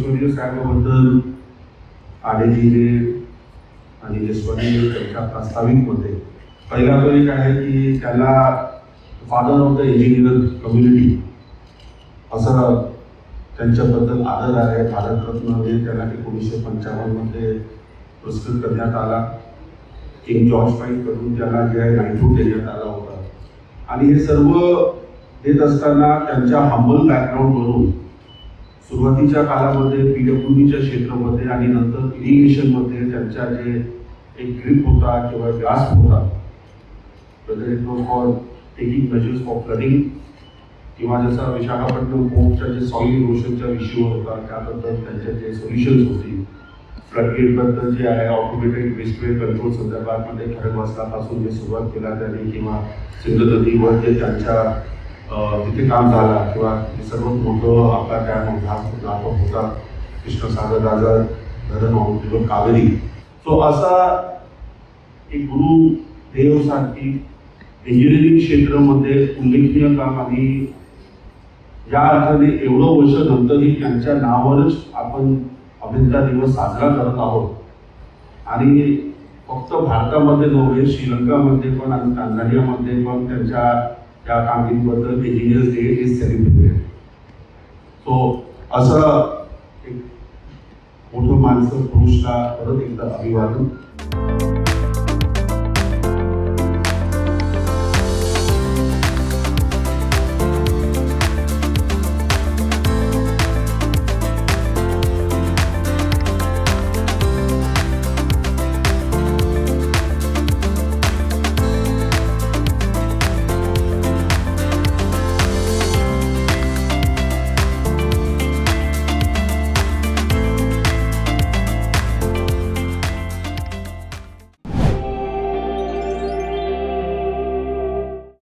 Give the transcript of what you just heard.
विश्वजीत साहेबांबद्दल आलेली आणि यशवंती त्यांच्या प्रास्ताविकमध्ये पहिला तो एक आहे की त्याला father of the engineer community असं त्यांच्याबद्दल आदर आहे। भारतरत्न त्याला 1955 मध्ये पुरस्कृत करण्यात आला। किंग जॉर्ज कडून त्याला जे आहे नाईटहूड देण्यात आला होता। आणि हे सर्व देत असताना त्यांच्या हंबल बॅकग्राऊंडवरून सुरुवातीच्या काळामध्ये पीडब्ल्यूडीच्या क्षेत्रामध्ये आणि नंतर इरिगेशनमध्ये त्यांच्या जे एक ग्रीप होता किंवा ग्रास्प होता, whether it was for taking measures for flooding किंवा जसा विशाखापट्टणम पोर्टच्या जे सॉइल इरोशनचा इश्यू होता त्याबद्दल त्यांचे जे सोल्युशन्स होती, फ्लडगेटबद्दल जे आहे ऑटोमेटेड वेस्टवे कंट्रोल संदर्भामध्ये खडकवासलापासून जे सुरुवात केला त्याने किंवा सिंधू नदीवर जे त्यांच्या तिथे काम झाला किंवा सर्वात मोठं आपला डॅम होता कृष्णसागर राजा धरण किंवा कावेरी। सो असा एक गुरुदेवसारखी इंजिनिअरिंग क्षेत्रामध्ये उल्लेखनीय काम आणि या अर्थाने एवढं वर्ष नंतरही त्यांच्या नावावरच आपण अभियंता दिवस साजरा करत आहोत। आणि फक्त भारतामध्ये नव्हे, श्रीलंकामध्ये पण आणि तांझानियामध्ये पण त्यांच्या त्या कामगिरीबद्दल engineers day is celebrated. So असं एक मोठं माणसं पुरुषला परत एकदा अभिवादन।